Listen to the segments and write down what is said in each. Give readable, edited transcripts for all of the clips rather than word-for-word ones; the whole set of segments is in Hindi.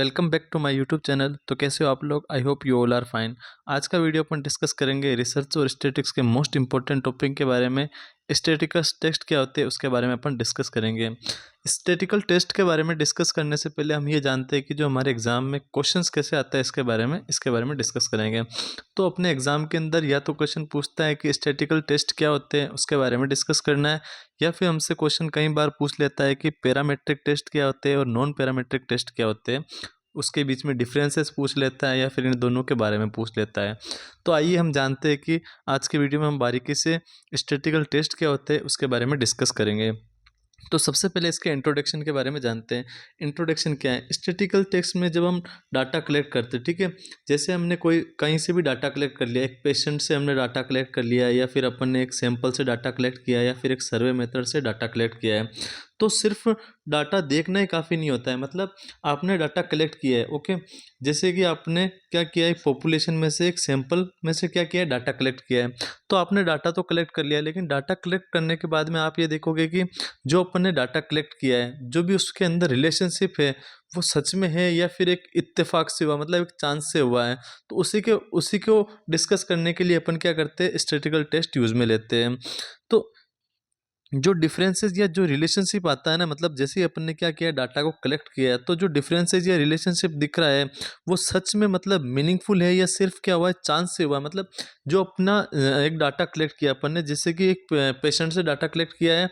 Welcome back to my YouTube channel. तो कैसे हो आप लोग? I hope you all are fine. आज का वीडियो अपन डिस्कस करेंगे रिसर्च और स्टैटिस्टिक्स के मोस्ट इंपॉर्टेंट टॉपिक के बारे में। स्टैटिस्टिकल टेस्ट क्या होते हैं उसके बारे में अपन डिस्कस करेंगे। स्टैटिस्टिकल टेस्ट के बारे में डिस्कस करने से पहले हम ये जानते हैं कि जो हमारे एग्जाम में क्वेश्चंस कैसे आता है इसके बारे में डिस्कस करेंगे। तो अपने एग्जाम के अंदर या तो क्वेश्चन पूछता है कि स्टैटिस्टिकल टेस्ट क्या होते हैं, उसके बारे में डिस्कस करना है, या फिर हमसे क्वेश्चन कई बार पूछ लेता है कि पैरामेट्रिक टेस्ट क्या होते हैं और नॉन पैरामेट्रिक टेस्ट क्या होते हैं, उसके बीच में डिफरेंसेस पूछ लेता है, या फिर इन दोनों के बारे में पूछ लेता है। तो आइए हम जानते हैं कि आज के वीडियो में हम बारीकी से स्टैटिस्टिकल टेस्ट क्या होते हैं उसके बारे में डिस्कस करेंगे। तो सबसे पहले इसके इंट्रोडक्शन के बारे में जानते हैं। इंट्रोडक्शन क्या है? स्टैटिस्टिकल टेस्ट में जब हम डाटा कलेक्ट करते हैं, ठीक है, जैसे हमने कोई कहीं से भी डाटा कलेक्ट कर लिया, एक पेशेंट से हमने डाटा कलेक्ट कर लिया, या फिर अपन ने एक सैंपल से डाटा कलेक्ट किया, या फिर एक सर्वे मेथड से डाटा कलेक्ट किया है, तो सिर्फ डाटा देखना ही काफ़ी नहीं होता है। मतलब आपने डाटा कलेक्ट किया है, ओके, जैसे कि आपने क्या किया है, पॉपुलेशन में से एक सैंपल में से क्या किया है, डाटा कलेक्ट किया है। तो आपने डाटा तो कलेक्ट कर लिया, लेकिन डाटा कलेक्ट करने के बाद में आप ये देखोगे कि जो अपन ने डाटा कलेक्ट किया है, जो भी उसके अंदर रिलेशनशिप है, वो सच में है या फिर एक इत्तेफाक से हुआ, मतलब एक चांस से हुआ है। तो उसी को डिस्कस करने के लिए अपन क्या करते हैं, स्टैटिस्टिकल टेस्ट यूज में लेते हैं। तो जो डिफरेंसेस या जो रिलेशनशिप आता है ना, मतलब जैसे ही अपन ने क्या किया, डाटा को कलेक्ट किया है, तो जो डिफरेंसेस या रिलेशनशिप दिख रहा है वो सच में मतलब मीनिंगफुल है, या सिर्फ क्या हुआ है, चांस से हुआ है। मतलब जो अपना एक डाटा कलेक्ट किया अपन ने, जैसे कि एक पेशेंट से डाटा कलेक्ट किया है,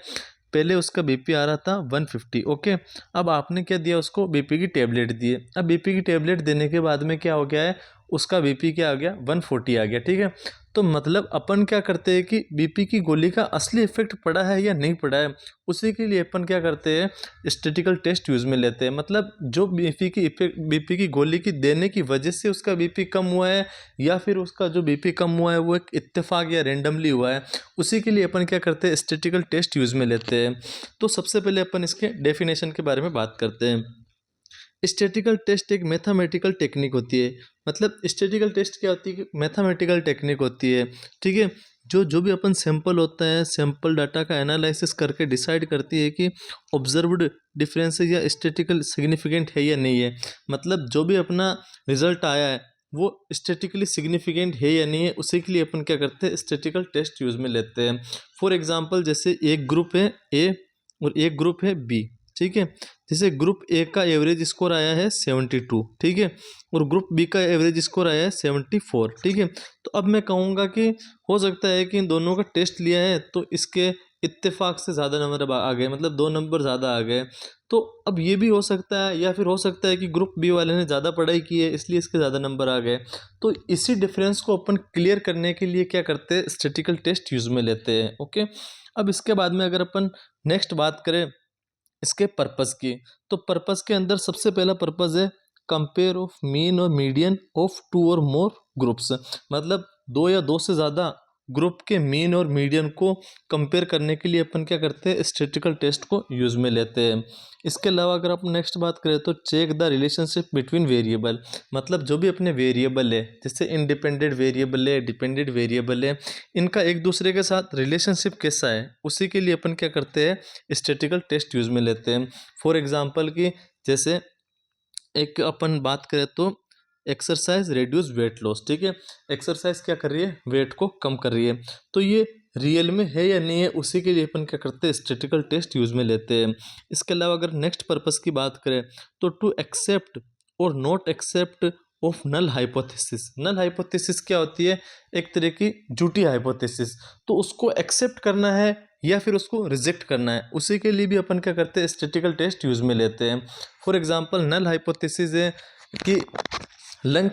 पहले उसका बीपी आ रहा था 150, ओके। अब आपने क्या दिया, उसको बीपी की टेबलेट दिए। अब बीपी की टेबलेट देने के बाद में क्या हो गया है, उसका बीपी क्या आ गया, 140 आ गया, ठीक है। तो मतलब अपन क्या करते हैं कि बीपी की गोली का असली इफेक्ट पड़ा है या नहीं पड़ा है, उसी के लिए अपन क्या करते हैं, स्टैटिस्टिकल टेस्ट यूज में लेते हैं। मतलब जो बीपी की गोली की देने की वजह से उसका बीपी कम हुआ है, या फिर उसका जो बीपी कम हुआ है वो एक इत्तेफाक या रेंडमली हुआ है, उसी के लिए अपन क्या करते हैं, स्टैटिस्टिकल टेस्ट यूज में लेते हैं। तो सबसे पहले अपन इसके डेफिनेशन के बारे में बात करते हैं। स्टैटिस्टिकल टेस्ट एक मैथमेटिकल टेक्निक होती है। मतलब स्टैटिस्टिकल टेस्ट क्या होती है, मैथमेटिकल टेक्निक होती है, ठीक है। जो भी अपन सैंपल होता है, सैंपल डाटा का एनालिसिस करके डिसाइड करती है कि ऑब्जर्व्ड डिफरेंसेस या स्टैटिस्टिकल सिग्निफिकेंट है या नहीं है। मतलब जो भी अपना रिजल्ट आया है वो स्टैटिस्टिकली सिग्निफिकेंट है या नहीं है, उसी के लिए अपन क्या करते हैं, स्टैटिस्टिकल टेस्ट यूज में लेते हैं। फॉर एग्जाम्पल, जैसे एक ग्रुप है ए और एक ग्रुप है बी, ठीक है। जैसे ग्रुप ए का एवरेज स्कोर आया है 72, ठीक है, और ग्रुप बी का एवरेज स्कोर आया है 74, ठीक है। तो अब मैं कहूँगा कि हो सकता है कि इन दोनों का टेस्ट लिया है तो इसके इत्तेफाक से ज़्यादा नंबर आ गए, मतलब 2 नंबर ज़्यादा आ गए। तो अब ये भी हो सकता है, या फिर हो सकता है कि ग्रुप बी वाले ने ज़्यादा पढ़ाई की है इसलिए इसके ज़्यादा नंबर आ गए। तो इसी डिफरेंस को अपन क्लियर करने के लिए क्या करते हैं, स्टैटिस्टिकल टेस्ट यूज में लेते हैं, ओके। अब इसके बाद में अगर अपन नेक्स्ट बात करें इसके पर्पस की, तो पर्पस के अंदर सबसे पहला पर्पस है कंपेयर ऑफ मीन और मीडियन ऑफ 2 और मोर ग्रुप्स। मतलब 2 या 2 से ज़्यादा ग्रुप के मीन और मीडियन को कंपेयर करने के लिए अपन क्या करते हैं, स्टैटिस्टिकल टेस्ट को यूज में लेते हैं। इसके अलावा अगर अपन नेक्स्ट बात करें तो check the relationship between variable. मतलब जो भी अपने वेरिएबल है, जैसे इंडिपेंडेंट वेरिएबल है, डिपेंडेंट वेरिएबल है, इनका एक दूसरे के साथ रिलेशनशिप कैसा है, उसी के लिए अपन क्या करते हैं, स्टैटिस्टिकल टेस्ट यूज में लेते हैं। फॉर एग्जांपल कि जैसे एक अपन बात करें तो एक्सरसाइज रिड्यूस वेट लॉस, ठीक है। एक्सरसाइज क्या कर रही है, वेट को कम कर रही है। तो ये रियल में है या नहीं है, उसी के लिए अपन क्या करते हैं, स्टैटिस्टिकल टेस्ट यूज में लेते हैं। इसके अलावा अगर नेक्स्ट पर्पस की बात करें तो टू एक्सेप्ट और not accept of null hypothesis. Null hypothesis क्या होती है, एक तरह की झूठी हाइपोथेसिस। तो उसको एक्सेप्ट करना है या फिर उसको रिजेक्ट करना है, उसी के लिए भी अपन क्या करते हैं, स्टैटिस्टिकल टेस्ट यूज में लेते हैं। फॉर एग्जांपल, नल हाइपोथेसिस है कि लंग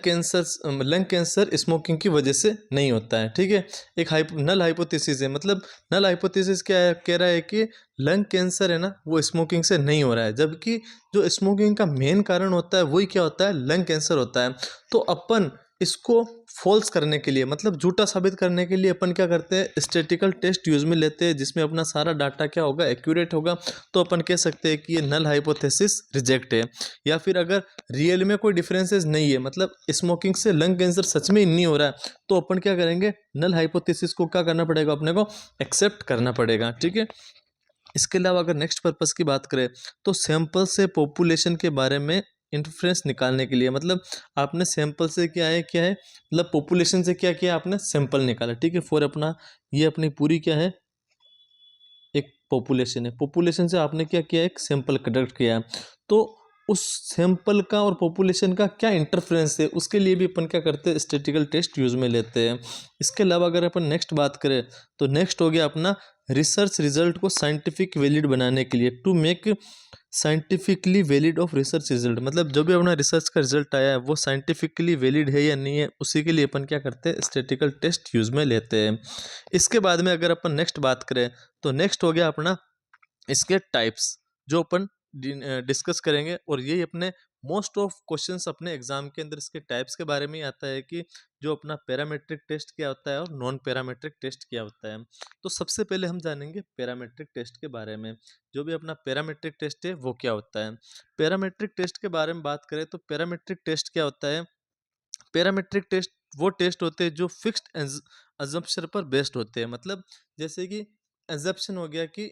कैंसर स्मोकिंग की वजह से नहीं होता है, ठीक है। एक नल हाइपोथेसिस है, मतलब नल हाइपोथेसिस क्या है, कह रहा है कि लंग कैंसर है ना वो स्मोकिंग से नहीं हो रहा है, जबकि जो स्मोकिंग का मेन कारण होता है वही क्या होता है, लंग कैंसर होता है। तो अपन इसको फॉल्स करने के लिए, मतलब झूठा साबित करने के लिए अपन क्या करते हैं, स्टैटिस्टिकल टेस्ट यूज में लेते हैं, जिसमें अपना सारा डाटा क्या होगा, एक्यूरेट होगा। तो अपन कह सकते हैं कि ये नल हाइपोथेसिस रिजेक्ट है। या फिर अगर रियल में कोई डिफरेंसेस नहीं है, मतलब स्मोकिंग से लंग कैंसर सच में ही नहीं हो रहा है, तो अपन क्या करेंगे, नल हाइपोथेसिस को क्या करना पड़ेगा, अपने को एक्सेप्ट करना पड़ेगा, ठीक है। इसके अलावा अगर नेक्स्ट पर्पस की बात करें तो सैंपल से पॉपुलेशन के बारे में इंटरफ्रेंस निकालने के लिए, मतलब आपने सैंपल से क्या है मतलब पॉपुलेशन से क्या किया, आपने सैंपल निकाला, ठीक है। फॉर अपना ये अपनी पूरी क्या है, एक पॉपुलेशन है, पॉपुलेशन से आपने क्या किया, एक सैंपल कलेक्ट किया है। तो उस सैंपल का और पॉपुलेशन का क्या इंटरफेरेंस है, उसके लिए भी अपन क्या करते हैं, स्टैटिस्टिकल टेस्ट यूज में लेते हैं। इसके अलावा अगर अपन नेक्स्ट बात करें तो नेक्स्ट हो गया अपना रिसर्च रिजल्ट को साइंटिफिक वैलिड बनाने के लिए, to make scientifically valid of research result, मतलब जो भी अपना रिसर्च का रिजल्ट आया है वो साइंटिफिकली वैलिड है या नहीं है, उसी के लिए अपन क्या करते हैं, स्टैटिस्टिकल टेस्ट यूज में लेते हैं। इसके बाद में अगर अपन नेक्स्ट बात करें तो नेक्स्ट हो गया अपना इसके टाइप्स, जो अपन डिस्कस करेंगे, और यही अपने मोस्ट ऑफ क्वेश्चंस अपने एग्जाम के अंदर इसके टाइप्स के बारे में ही आता है कि जो अपना पैरामेट्रिक टेस्ट क्या होता है और नॉन पैरामेट्रिक टेस्ट क्या होता है। तो सबसे पहले हम जानेंगे पैरामेट्रिक टेस्ट के बारे में। जो भी अपना पैरामेट्रिक टेस्ट है वो क्या होता है। पैरामेट्रिक टेस्ट के बारे में बात करें तो पैरामेट्रिक टेस्ट क्या होता है, पैरामेट्रिक टेस्ट वो टेस्ट होते हैं जो फिक्स्ड अजम्पशन पर बेस्ड होते हैं, मतलब जैसे कि एजम्पशन हो गया कि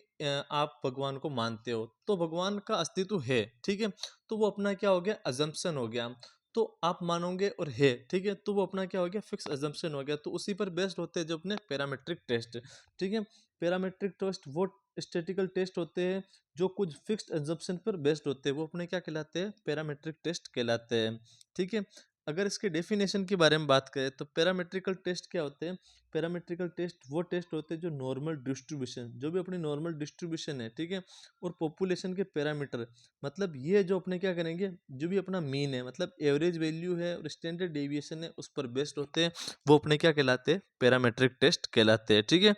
आप भगवान को मानते हो तो भगवान का अस्तित्व है, ठीक है, तो वो अपना क्या हो गया, अजम्पशन हो गया। तो आप मानोगे और है, ठीक है, तो वो अपना क्या हो गया, फिक्स अजम्पशन हो गया। तो उसी पर बेस्ड होते हैं जो अपने पैरामेट्रिक टेस्ट, ठीक है। पैरामेट्रिक टेस्ट वो स्टेटिकल टेस्ट होते हैं जो कुछ फिक्स्ड अजम्पशन पर बेस्ड होते हैं, वो अपने क्या कहलाते हैं, पैरामेट्रिक टेस्ट कहलाते हैं, ठीक है। अगर इसके डेफिनेशन के बारे में बात करें तो पैरामेट्रिकल टेस्ट क्या होते हैं, पैरामेट्रिकल टेस्ट वो टेस्ट होते हैं जो नॉर्मल डिस्ट्रीब्यूशन, जो भी अपनी नॉर्मल डिस्ट्रीब्यूशन है, ठीक है, और पॉपुलेशन के पैरामीटर, मतलब ये जो अपने क्या करेंगे, जो भी अपना मीन है, मतलब एवरेज वैल्यू है और स्टैंडर्ड डेविएशन है, उस पर बेस्ड होते हैं, वो अपने क्या कहलाते हैं, पैरामेट्रिक टेस्ट कहलाते हैं, ठीक है।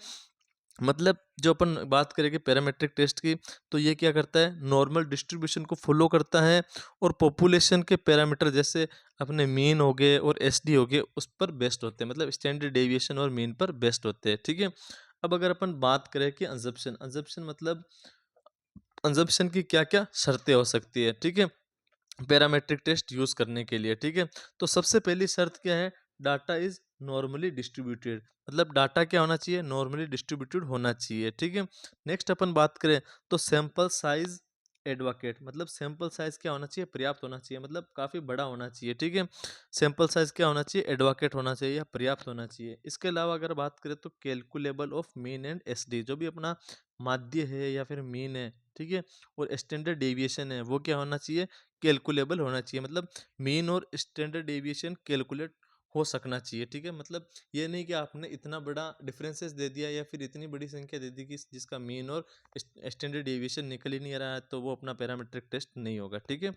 मतलब जो अपन बात करेंगे पैरामेट्रिक टेस्ट की, तो ये क्या करता है, नॉर्मल डिस्ट्रीब्यूशन को फॉलो करता है और पॉपुलेशन के पैरामीटर जैसे अपने मीन हो गए और एसडी हो गए उस पर बेस्ड होते हैं, मतलब स्टैंडर्ड डेविएशन और मीन पर बेस्ड होते हैं, ठीक है। अब अगर अपन बात करें कि अंजप्शन, अंजप्शन मतलब अंजप्शन की क्या क्या शर्तें हो सकती है, ठीक है, पैरामेट्रिक टेस्ट यूज करने के लिए, ठीक है। तो सबसे पहली शर्त क्या है, डाटा इज नॉर्मली डिस्ट्रीब्यूटेड, मतलब डाटा क्या होना चाहिए, नॉर्मली डिस्ट्रीब्यूटेड होना चाहिए, ठीक है। नेक्स्ट अपन बात करें तो सैंपल साइज एडवोकेट, मतलब सैंपल साइज क्या होना चाहिए, पर्याप्त होना चाहिए, मतलब काफ़ी बड़ा होना चाहिए, ठीक है। सैंपल साइज क्या होना चाहिए, एडवोकेट होना चाहिए या पर्याप्त होना चाहिए। इसके अलावा अगर बात करें तो calculable of mean and SD, जो भी अपना माध्य है या फिर मीन है, ठीक है, और स्टैंडर्ड डेविएशन है, वो क्या होना चाहिए, कैलकुलेबल होना चाहिए, मतलब मीन और स्टैंडर्ड डेविएशन कैलकुलेट हो सकना चाहिए, ठीक है। मतलब ये नहीं कि आपने इतना बड़ा डिफरेंसेस दे दिया या फिर इतनी बड़ी संख्या दे दी कि जिसका मीन और स्टैंडर्ड डेविएशन निकल ही नहीं रहा है, तो वो अपना पैरामेट्रिक टेस्ट नहीं होगा, ठीक है।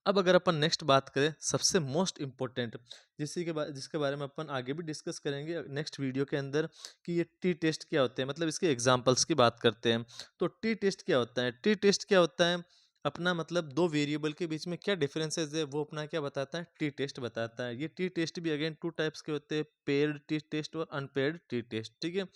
अब अगर अपन नेक्स्ट बात करें सबसे मोस्ट इंपॉर्टेंट, जिसके बारे में अपन आगे भी डिस्कस करेंगे नेक्स्ट वीडियो के अंदर, कि ये टी टेस्ट क्या होते हैं, मतलब इसके एग्जांपल्स की बात करते हैं। तो टी टेस्ट क्या होता है, टी टेस्ट क्या होता है, अपना मतलब दो वेरिएबल के बीच में क्या डिफरेंसेस है वो अपना क्या बताता है, टी टेस्ट बताता है। ये टी टेस्ट भी अगेन टू टाइप्स के होते हैं, पेयर्ड टी टेस्ट और अनपेयर्ड टी टेस्ट, ठीक है।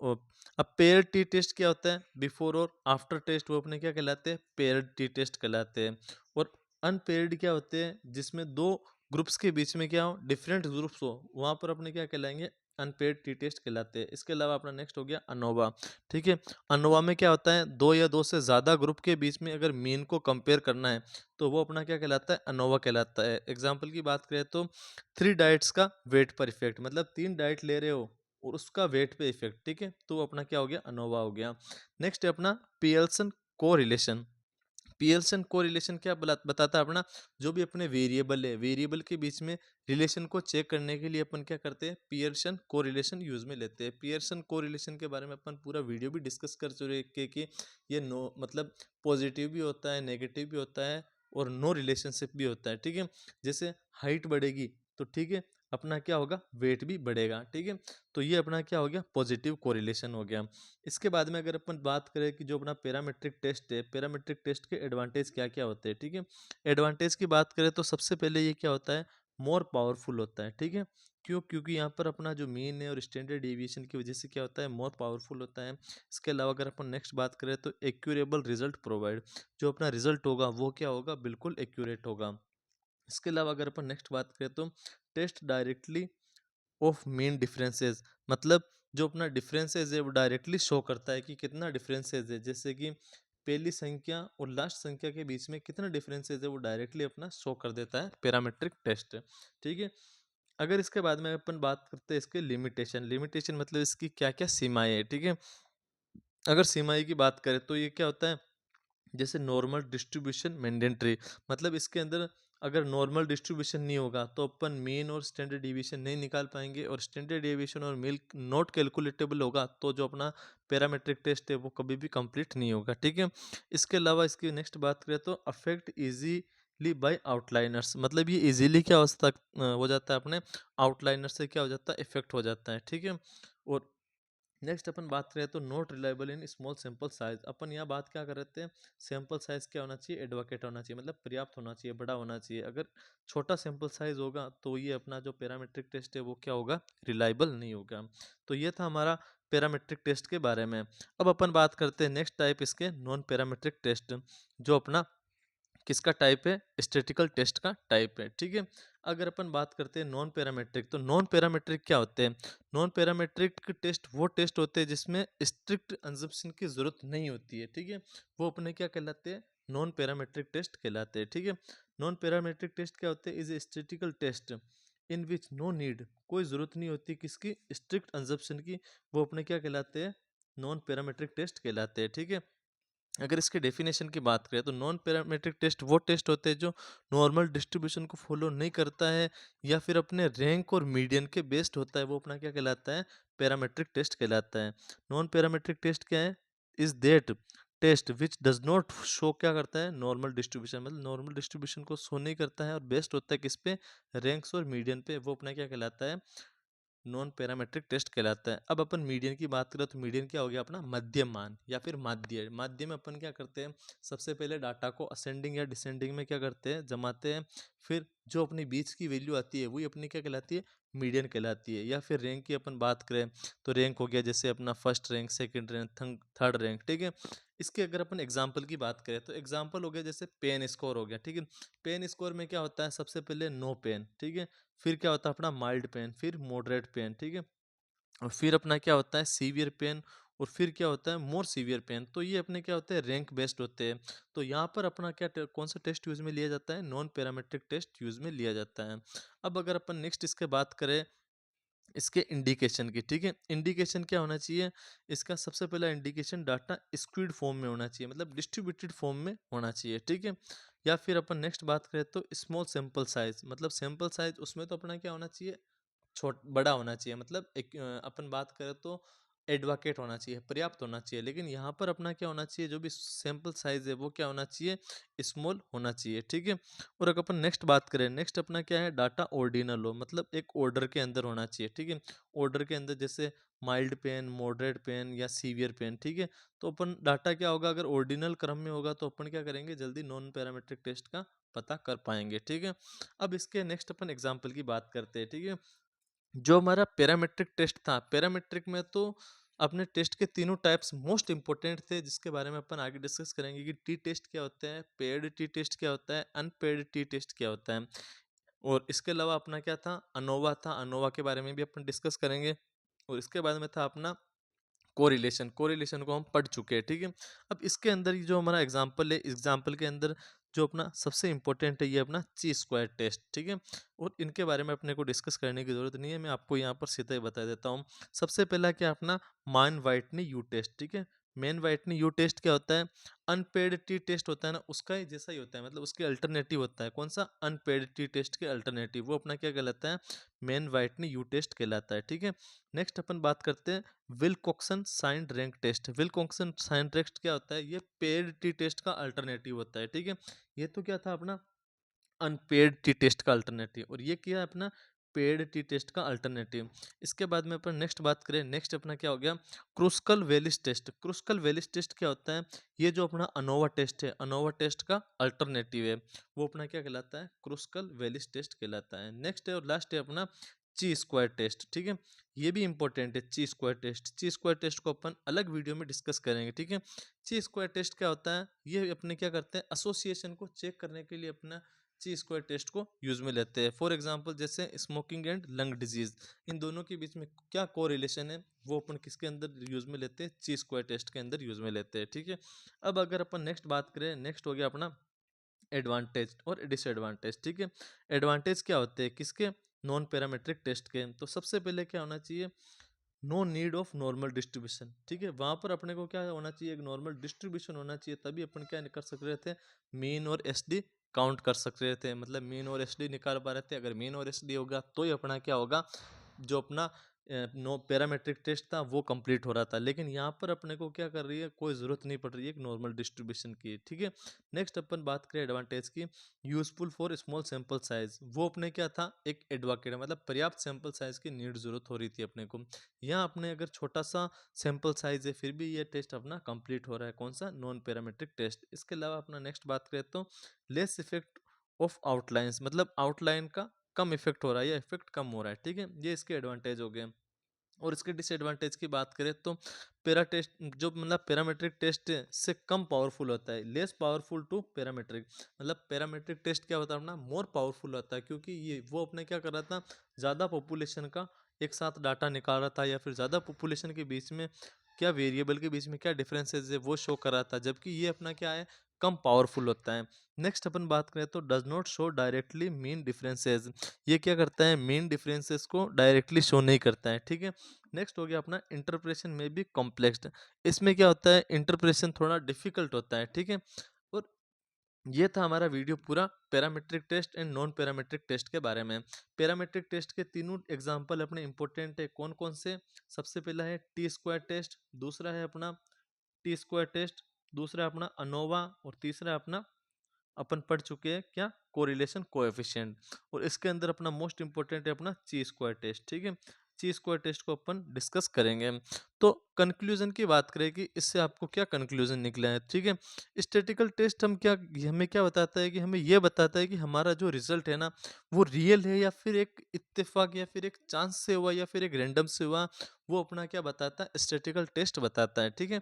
और अब पेयर्ड टी टेस्ट क्या होता है, बिफोर और आफ्टर टेस्ट, वो अपने क्या कहलाते हैं, पेयर्ड टी टेस्ट कहलाते हैं। और अनपेयर्ड क्या होते हैं, जिसमें दो ग्रुप्स के बीच में क्या हो, डिफरेंट ग्रुप्स हो, वहां पर अपने क्या कहलाएंगे, अनपेयर्ड टी टेस्ट कहलाते हैं। इसके अलावा अपना नेक्स्ट हो गया अनोवा, ठीक है। अनोवा में क्या होता है, दो या दो से ज्यादा ग्रुप के बीच में अगर मीन को कंपेयर करना है तो वो अपना क्या कहलाता है, अनोवा कहलाता है। एग्जाम्पल की बात करें तो 3 डाइट्स का वेट पर इफेक्ट, मतलब 3 डाइट ले रहे हो और उसका वेट पे इफेक्ट, ठीक है, तो वो अपना क्या हो गया, अनोवा हो गया। नेक्स्ट है अपना पियर्सन को रिलेशन, पियर्सन को रिलेशन क्या बताता है अपना, जो भी अपने वेरिएबल है, वेरिएबल के बीच में रिलेशन को चेक करने के लिए अपन क्या करते हैं, पियर्सन को रिलेशन यूज में लेते हैं। पियर्सन को रिलेशन के बारे में अपन पूरा वीडियो भी डिस्कस कर चुके कि ये नो मतलब पॉजिटिव भी होता है, नेगेटिव भी होता है और नो रिलेशनशिप भी होता है, ठीक है। जैसे हाइट बढ़ेगी तो ठीक है, अपना क्या होगा, वेट भी बढ़ेगा, ठीक है। तो ये अपना क्या हो गया, पॉजिटिव कोरिलेशन हो गया। इसके बाद में अगर अपन बात करें कि जो अपना पैरामेट्रिक टेस्ट है, पैरामेट्रिक टेस्ट के एडवांटेज क्या क्या होते हैं, ठीक है। एडवांटेज की बात करें तो सबसे पहले ये क्या होता है, मोर पावरफुल होता है, ठीक है। क्यों, क्योंकि यहाँ पर अपना जो मीन है और स्टैंडर्ड डेविएशन की वजह से क्या होता है, मोर पावरफुल होता है। इसके अलावा अगर अपन नेक्स्ट बात करें तो एक्यूरेबल रिजल्ट प्रोवाइड, जो अपना रिजल्ट होगा वो क्या होगा, बिल्कुल एक्यूरेट होगा। इसके अलावा अगर अपन नेक्स्ट बात करें तो test directly of main differences, मतलब जो अपना डिफरेंसेस है वो डायरेक्टली शो करता है कि कितना डिफरेंसेस है। जैसे कि पहली संख्या और लास्ट संख्या के बीच में कितना डिफरेंसेस है वो डायरेक्टली अपना शो कर देता है पैरामेट्रिक टेस्ट। ठीक है, अगर इसके बाद में अपन बात करते हैं इसके लिमिटेशन, लिमिटेशन मतलब इसकी क्या क्या सीमाएं हैं। ठीक है, अगर सीमाएं की बात करें तो ये क्या होता है, जैसे नॉर्मल डिस्ट्रीब्यूशन मैंडेटरी, मतलब इसके अंदर अगर नॉर्मल डिस्ट्रीब्यूशन नहीं होगा तो अपन मीन और स्टैंडर्ड डिवीजन नहीं निकाल पाएंगे, और स्टैंडर्ड डिवीजन और मीन नॉट कैलकुलेटेबल होगा तो जो अपना पैरामेट्रिक टेस्ट है वो कभी भी कंप्लीट नहीं होगा। ठीक है, इसके अलावा इसकी नेक्स्ट बात करें तो अफेक्ट इजीली बाय आउटलाइनर्स, मतलब ये इजीली क्या हो जाता है अपने आउटलाइनर से क्या हो जाता है, इफेक्ट हो जाता है। ठीक है, और नेक्स्ट अपन बात करें तो not reliable in small sample size, अपन यहाँ बात क्या कर रहे थे, सैंपल साइज क्या होना चाहिए, एडवोकेट होना चाहिए, मतलब पर्याप्त होना चाहिए, बड़ा होना चाहिए। अगर छोटा सैंपल साइज होगा तो ये अपना जो पैरामेट्रिक टेस्ट है वो क्या होगा, रिलायबल नहीं होगा। तो ये था हमारा पैरामेट्रिक टेस्ट के बारे में। अब अपन बात करते हैं नेक्स्ट टाइप इसके नॉन पैरामेट्रिक टेस्ट, जो अपना किसका टाइप है, स्टैटिकल टेस्ट का टाइप है। ठीक है, अगर अपन बात करते हैं नॉन पैरामेट्रिक, तो नॉन पैरामेट्रिक क्या होते हैं, नॉन पैरामेट्रिक टेस्ट वो टेस्ट होते हैं जिसमें स्ट्रिक्ट अंजम्पशन की जरूरत नहीं होती है। ठीक है, वो अपने क्या कहलाते हैं, नॉन पैरामेट्रिक टेस्ट कहलाते हैं। ठीक है, नॉन पैरामेट्रिक टेस्ट क्या होते हैं, is a statical test in which no need, कोई जरूरत नहीं होती किसकी, स्ट्रिक्ट अंजम्पशन की, वो अपने क्या कहलाते हैं, नॉन पैरामेट्रिक टेस्ट कहलाते हैं। ठीक है, अगर इसके डेफिनेशन की बात करें तो नॉन पैरामेट्रिक टेस्ट वो टेस्ट होते हैं जो नॉर्मल डिस्ट्रीब्यूशन को फॉलो नहीं करता है या फिर अपने रैंक और मीडियन के बेस्ड होता है, वो अपना क्या कहलाता है, पैरामेट्रिक टेस्ट कहलाता है। नॉन पैरामेट्रिक टेस्ट क्या है, is that test which does not show, क्या करता है, नॉर्मल डिस्ट्रीब्यूशन, मतलब नॉर्मल डिस्ट्रीब्यूशन को शो नहीं करता है और बेस्ड होता है किस पे, रैंक्स और मीडियन पे, वो अपना क्या कहलाता है, नॉन पैरामेट्रिक टेस्ट कहलाता है। अब अपन मीडियन की बात करें तो मीडियन क्या हो गया अपना मध्यम मान या फिर माध्य। माध्य में अपन क्या करते हैं, सबसे पहले डाटा को असेंडिंग या डिसेंडिंग में क्या करते हैं, जमाते हैं, फिर जो अपनी बीच की वैल्यू आती है वही अपनी क्या कहलाती है, मीडियन कहलाती है। या फिर रैंक की अपन बात करें तो रैंक हो गया जैसे अपना first rank, second rank, third rank. ठीक है, इसके अगर अपन एग्जाम्पल की बात करें तो एग्जाम्पल हो गया जैसे पेन स्कोर हो गया। ठीक है, पेन स्कोर में क्या होता है, सबसे पहले नो पेन, ठीक है, फिर क्या होता है अपना माइल्ड पेन, फिर मॉडरेट पेन। ठीक है, और फिर अपना क्या होता है सीवियर पेन, और फिर क्या होता है मोर सीवियर पेन। तो ये अपने क्या होते हैं, रैंक बेस्ड होते हैं। तो यहाँ पर अपना क्या कौन सा टेस्ट यूज में लिया जाता है, नॉन पैरामेट्रिक टेस्ट यूज में लिया जाता है। अब अगर अपन नेक्स्ट इसके बात करें इसके इंडिकेशन की, ठीक है, इंडिकेशन क्या होना चाहिए, इसका सबसे पहला इंडिकेशन डाटा स्क्वीड फॉर्म में होना चाहिए, मतलब डिस्ट्रीब्यूटेड फॉर्म में होना चाहिए। ठीक है, या फिर अपन नेक्स्ट बात करें तो स्मॉल सैंपल साइज, मतलब सैंपल साइज उसमें तो अपना क्या होना चाहिए, छोट बड़ा होना चाहिए, मतलब एक अपन बात करें तो एडवोकेट होना चाहिए, पर्याप्त होना चाहिए। लेकिन यहाँ पर अपना क्या होना चाहिए, जो भी सैंपल साइज है वो क्या होना चाहिए, स्मॉल होना चाहिए। ठीक है, और अगर अपन नेक्स्ट बात करें, नेक्स्ट अपना क्या है, डाटा ऑर्डिनल हो, मतलब एक ऑर्डर के अंदर होना चाहिए। ठीक है, ऑर्डर के अंदर जैसे माइल्ड पेन, मॉडरेट पेन या सीवियर पेन। ठीक है, तो अपन डाटा क्या होगा, अगर ऑर्डिनल क्रम में होगा तो अपन क्या करेंगे, जल्दी नॉन पैरामेट्रिक टेस्ट का पता कर पाएंगे। ठीक है, अब इसके नेक्स्ट अपन एग्जाम्पल की बात करते हैं। ठीक है, जो हमारा पैरामेट्रिक टेस्ट था, पैरामेट्रिक में तो अपने टेस्ट के तीनों टाइप्स मोस्ट इंपॉर्टेंट थे, जिसके बारे में अपन आगे डिस्कस करेंगे कि टी टेस्ट क्या होता है, पेड टी टेस्ट क्या होता है, अनपेड टी टेस्ट क्या होता है। और इसके अलावा अपना क्या था, अनोवा था, अनोवा के बारे में भी अपन डिस्कस करेंगे। और इसके बाद में था अपना कोरिलेशन, कोरिलेशन को हम पढ़ चुके हैं। ठीक है, अब इसके अंदर ये जो हमारा एग्जाम्पल है, एग्जाम्पल के अंदर जो अपना सबसे इंपॉर्टेंट है ये अपना ची स्क्वायर टेस्ट। ठीक है, और इनके बारे में अपने को डिस्कस करने की जरूरत नहीं है, मैं आपको यहाँ पर सीधा ही बता देता हूँ। सबसे पहला क्या अपना मान वाइटनी यू टेस्ट। ठीक है, मेन वाइटनी यू टेस्ट क्या होता है, अनपेड टी टेस्ट होता है ना, उसका ही जैसा ही होता है, मतलब उसके अल्टरनेटिव होता है। कौन सा, अनपेड टी टेस्ट के अल्टरनेटिव, वो अपना क्या कहलाता है, मेन वाइटनी यू टेस्ट कहलाता है। ठीक है, नेक्स्ट अपन बात करते हैं Wilcoxon signed rank test. Wilcoxon signed rank क्या होता है, ये पेड टी टेस्ट का अल्टरनेटिव होता है। ठीक है, ये तो क्या था अपना अनपेड टी टेस्ट का अल्टरनेटिव, और ये क्या है अपना पेड टी टेस्ट का अल्टरनेटिव। इसके बाद में अपन नेक्स्ट बात करें, नेक्स्ट अपना क्या हो गया, क्रुस्कल वेलिस टेस्ट। क्रुस्कल वेलिस टेस्ट क्या होता है, ये जो अपना अनोवा टेस्ट है, अनोवा टेस्ट का अल्टरनेटिव है, वो अपना क्या कहलाता है, क्रुस्कल वेलिस टेस्ट कहलाता है। नेक्स्ट है और लास्ट है अपना ची स्क्वायर टेस्ट। ठीक है, ये भी इंपॉर्टेंट है, ची स्क्वायर टेस्ट। ची स्क्वायर टेस्ट को अपन अलग वीडियो में डिस्कस करेंगे। ठीक है, ची स्क्वायर टेस्ट क्या होता है, ये अपने क्या करते हैं, एसोसिएशन को चेक करने के लिए अपना ची स्क्वायर टेस्ट को यूज में लेते हैं। फॉर एग्जांपल जैसे स्मोकिंग एंड लंग डिजीज, इन दोनों के बीच में क्या कोरिलेशन है वो अपन किसके अंदर यूज में लेते हैं, ची स्क्वायर टेस्ट के अंदर यूज में लेते हैं। ठीक है, अब अगर अपन नेक्स्ट बात करें, नेक्स्ट हो गया अपना एडवांटेज और डिसएडवांटेज। ठीक है, एडवांटेज क्या होते हैं किसके, नॉन पैरामेट्रिक टेस्ट के। तो सबसे पहले क्या होना चाहिए, no need of normal distribution. ठीक है, वहां पर अपने को क्या होना चाहिए, एक नॉर्मल डिस्ट्रीब्यूशन होना चाहिए, तभी अपन क्या कर सक रहे थे, मीन और एसडी काउंट कर सक रहे थे, मतलब मीन और एसडी निकाल पा रहे थे। अगर मीन और एसडी होगा तो ही अपना क्या होगा, जो अपना नो पैरामेट्रिक टेस्ट था वो कंप्लीट हो रहा था। लेकिन यहाँ पर अपने को क्या कर रही है, कोई ज़रूरत नहीं पड़ रही है एक नॉर्मल डिस्ट्रीब्यूशन की। ठीक है, नेक्स्ट अपन बात करें एडवांटेज की, useful for small sample size. वो अपने क्या था, एक एडवोकेट, मतलब पर्याप्त सैंपल साइज की नीड जरूरत हो रही थी अपने को। यहाँ अपने अगर छोटा सा सैंपल साइज है फिर भी ये टेस्ट अपना कंप्लीट हो रहा है, कौन सा, नॉन पैरामेट्रिक टेस्ट। इसके अलावा अपना नेक्स्ट बात करें तो लेस इफेक्ट ऑफ आउटलाइंस, मतलब आउटलाइन का कम इफेक्ट हो रहा है या इफेक्ट कम हो रहा है। ठीक है, ये इसके एडवांटेज हो गए। और इसके डिसएडवांटेज की बात करें तो पैरा टेस्ट जो मतलब पैरामेट्रिक टेस्ट से कम पावरफुल होता है, लेस पावरफुल टू पैरामेट्रिक। मतलब पैरामेट्रिक टेस्ट क्या होता है अपना, मोर पावरफुल होता है, क्योंकि ये वो अपने क्या कर रहा था, ज़्यादा पॉपुलेशन का एक साथ डाटा निकाल रहा था, या फिर ज़्यादा पॉपुलेशन के बीच में क्या वेरिएबल के बीच में क्या डिफरेंसेस है वो शो कर रहा था, जबकि ये अपना क्या है, कम पावरफुल होता है। नेक्स्ट अपन बात करें तो does not show directly mean differences, ये क्या करता है, मीन डिफरेंसेस को डायरेक्टली शो नहीं करता है। ठीक है, नेक्स्ट हो गया अपना इंटरप्रेशन में भी कॉम्प्लेक्स। इसमें क्या होता है, इंटरप्रेशन थोड़ा डिफिकल्ट होता है। ठीक है, और ये था हमारा वीडियो पूरा parametric test and non parametric test के बारे में। पैरामेट्रिक टेस्ट के तीनों एग्जांपल अपने इंपॉर्टेंट है, कौन कौन से, सबसे पहला है टी स्क्वायर टेस्ट, दूसरा है अपना टी स्क्वायर टेस्ट, दूसरा है अपना अनोवा, और तीसरा है अपना अपन पढ़ चुके हैं क्या, कोरिलेशन कोएफिशिएंट। और इसके अंदर अपना मोस्ट इंपॉर्टेंट है अपना ची स्क्वायर टेस्ट। ठीक है, ची स्क्वायर टेस्ट को अपन डिस्कस करेंगे। तो कंक्लूजन की बात करें कि इससे आपको क्या कंक्लूजन निकला है। ठीक है, स्टैटिकल टेस्ट हम क्या, ये हमें क्या बताता है कि हमें ये बताता है कि हमारा जो रिजल्ट है ना वो रियल है या फिर एक इत्तेफाक या फिर एक चांस से हुआ या फिर एक रैंडम से हुआ, वो अपना क्या बताता है, स्टैटिकल टेस्ट बताता है। ठीक है,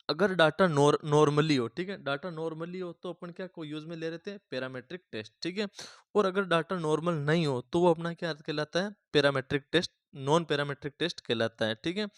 अगर डाटा नॉर्मली हो, ठीक है, डाटा नॉर्मली हो तो अपन क्या को यूज में ले रहे थे, पैरामेट्रिक टेस्ट। ठीक है, और अगर डाटा नॉर्मल नहीं हो तो वो अपना क्या कहलाता है, parametric test, non parametric test कहलाता है। ठीक है,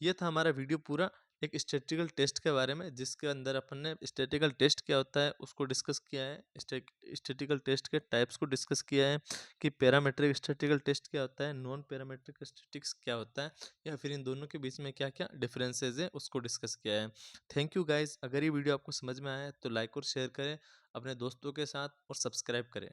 ये था हमारा वीडियो पूरा एक स्टैटिकल टेस्ट के बारे में, जिसके अंदर अपन ने स्टैटिकल टेस्ट क्या होता है उसको डिस्कस किया है, स्टैटिकल टेस्ट के टाइप्स को डिस्कस किया है, कि पैरामेट्रिक स्टैटिकल टेस्ट क्या होता है, नॉन पैरामेट्रिक स्टैटिक्स क्या होता है, या फिर इन दोनों के बीच में क्या क्या डिफरेंसेस है उसको डिस्कस किया है। थैंक यू गाइज, अगर ये वीडियो आपको समझ में आया है तो लाइक और शेयर करें अपने दोस्तों के साथ, और सब्सक्राइब करें।